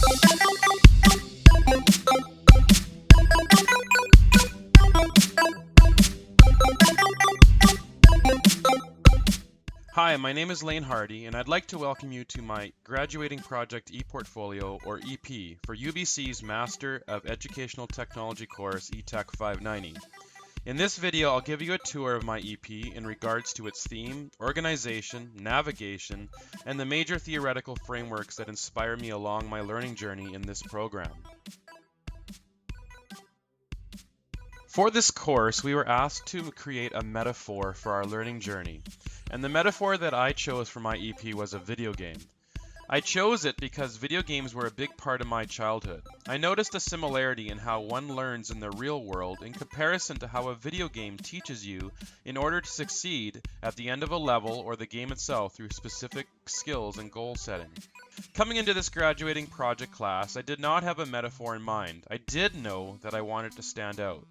Hi, my name is Lane Hardy, and I'd like to welcome you to my graduating project ePortfolio, or EP, for UBC's Master of Educational Technology course ETEC 590. In this video, I'll give you a tour of my EP in regards to its theme, organization, navigation, and the major theoretical frameworks that inspire me along my learning journey in this program. For this course, we were asked to create a metaphor for our learning journey, and the metaphor that I chose for my EP was a video game. I chose it because video games were a big part of my childhood. I noticed a similarity in how one learns in the real world in comparison to how a video game teaches you in order to succeed at the end of a level or the game itself through specific skills and goal setting. Coming into this graduating project class, I did not have a metaphor in mind. I did know that I wanted to stand out.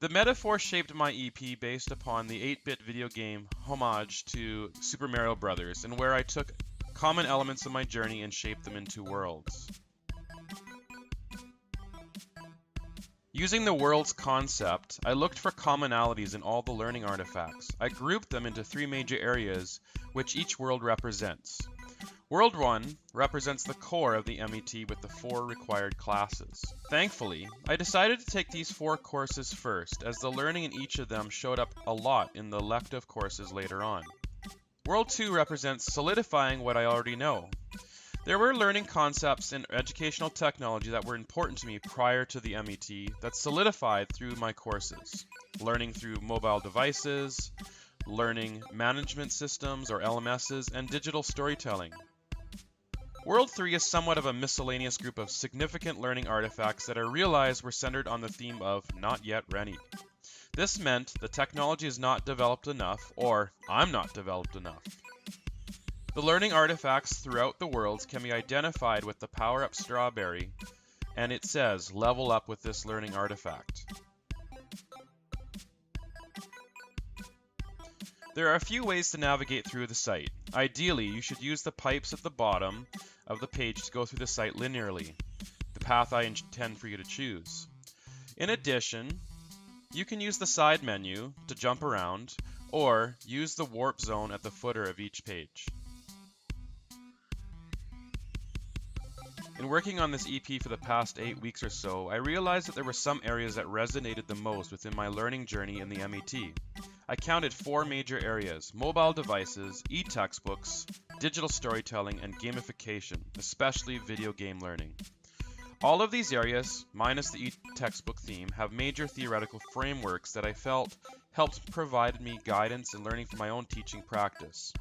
The metaphor shaped my EP based upon the 8-bit video game homage to Super Mario Bros., and where I took common elements of my journey and shaped them into worlds. Using the worlds concept, I looked for commonalities in all the learning artifacts. I grouped them into 3 major areas, which each world represents. World 1 represents the core of the MET with the 4 required classes. Thankfully, I decided to take these 4 courses first, as the learning in each of them showed up a lot in the elective courses later on. World 2 represents solidifying what I already know. There were learning concepts in educational technology that were important to me prior to the MET that solidified through my courses. Learning through mobile devices, learning management systems or LMSs, and digital storytelling. World 3 is somewhat of a miscellaneous group of significant learning artifacts that I realized were centered on the theme of not yet ready. This meant the technology is not developed enough, or I'm not developed enough. The learning artifacts throughout the worlds can be identified with the Power Up Strawberry, and it says, level up with this learning artifact. There are a few ways to navigate through the site. Ideally, you should use the pipes at the bottom of the page to go through the site linearly, the path I intend for you to choose. In addition, you can use the side menu to jump around, or use the warp zone at the footer of each page. In working on this EP for the past 8 weeks or so, I realized that there were some areas that resonated the most within my learning journey in the MET. I counted 4 major areas: mobile devices, e-textbooks, digital storytelling, and gamification, especially video game learning. All of these areas, minus the e-textbook theme, have major theoretical frameworks that I felt helped provide me guidance in learning for my own teaching practice.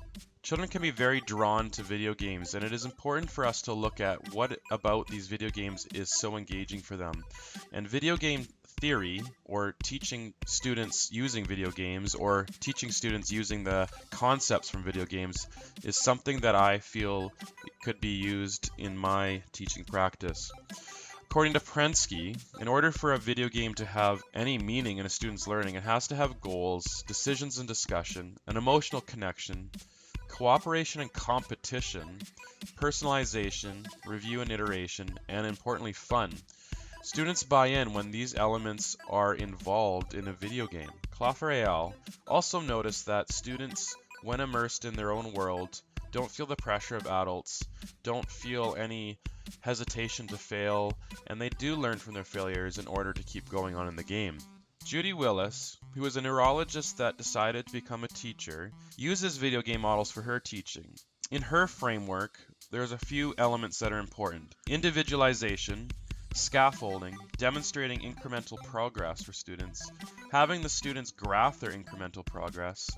Children can be very drawn to video games, and it is important for us to look at what about these video games is so engaging for them. And video game theory, or teaching students using video games, or teaching students using the concepts from video games, is something that I feel could be used in my teaching practice. According to Prensky, in order for a video game to have any meaning in a student's learning, it has to have goals, decisions and discussion, an emotional connection, cooperation and competition, personalization, review and iteration, and importantly, fun. Students buy in when these elements are involved in a video game. Claffer also noticed that students, when immersed in their own world, don't feel the pressure of adults, don't feel any hesitation to fail, and they do learn from their failures in order to keep going on in the game. Judy Willis, who is a neurologist that decided to become a teacher, uses video game models for her teaching. In her framework, there's a few elements that are important: individualization, scaffolding, demonstrating incremental progress for students, having the students graph their incremental progress,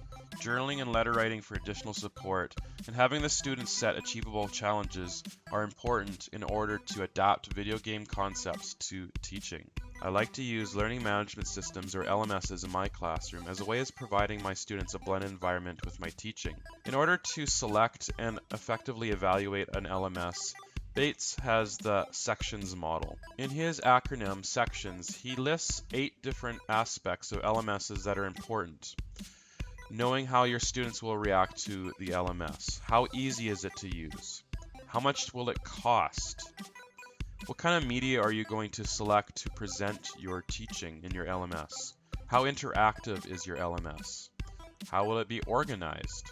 journaling and letter writing for additional support, and having the students set achievable challenges are important in order to adapt video game concepts to teaching. I like to use learning management systems, or LMSs, in my classroom as a way of providing my students a blended environment with my teaching. In order to select and effectively evaluate an LMS, Bates has the sections model. In his acronym sections, he lists 8 different aspects of LMSs that are important. Knowing how your students will react to the LMS. How easy is it to use? How much will it cost? What kind of media are you going to select to present your teaching in your LMS? How interactive is your LMS? How will it be organized?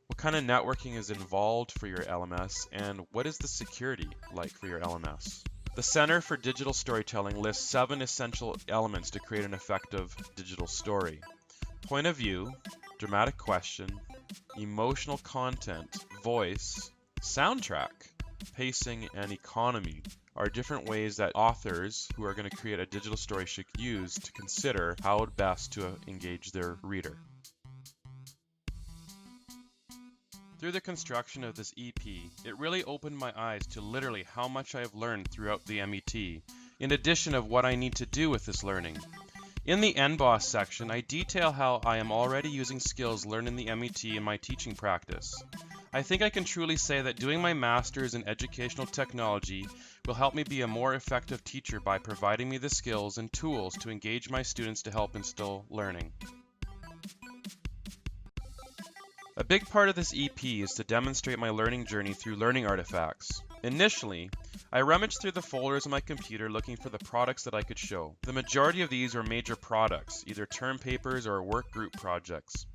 What kind of networking is involved for your LMS, and what is the security like for your LMS? The Center for Digital Storytelling lists 7 essential elements to create an effective digital story. Point of view, dramatic question, emotional content, voice, soundtrack, pacing, and economy are different ways that authors who are going to create a digital story should use to consider how best to engage their reader. Through the construction of this EP, it really opened my eyes to literally how much I have learned throughout the MET, in addition of what I need to do with this learning. In the NBOSS section, I detail how I am already using skills learned in the MET in my teaching practice. I think I can truly say that doing my master's in educational technology will help me be a more effective teacher by providing me the skills and tools to engage my students to help instill learning. A big part of this EP is to demonstrate my learning journey through learning artifacts. Initially, I rummaged through the folders on my computer looking for the products that I could show. The majority of these were major products, either term papers or work group projects.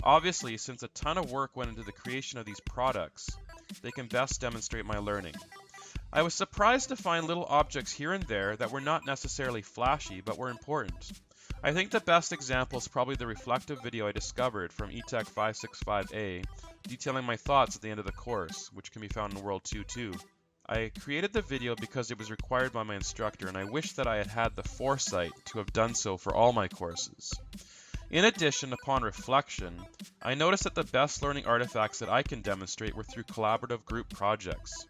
Obviously, since a ton of work went into the creation of these products, they can best demonstrate my learning. I was surprised to find little objects here and there that were not necessarily flashy, but were important. I think the best example is probably the reflective video I discovered from ETEC 565A, detailing my thoughts at the end of the course, which can be found in World 2.2. I created the video because it was required by my instructor, and I wish that I had had the foresight to have done so for all my courses. In addition, upon reflection, I noticed that the best learning artifacts that I can demonstrate were through collaborative group projects.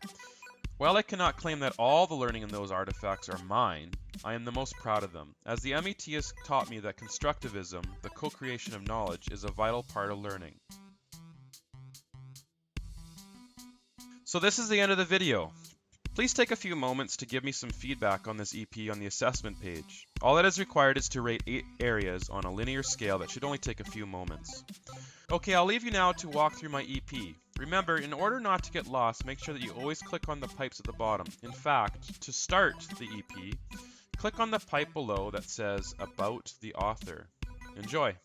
While I cannot claim that all the learning in those artifacts are mine, I am the most proud of them, as the MET has taught me that constructivism, the co-creation of knowledge, is a vital part of learning. So this is the end of the video. Please take a few moments to give me some feedback on this EP on the assessment page. All that is required is to rate 8 areas on a linear scale that should only take a few moments. Okay, I'll leave you now to walk through my EP. Remember, in order not to get lost, make sure that you always click on the pipes at the bottom. In fact, to start the EP, click on the pipe below that says About the Author. Enjoy!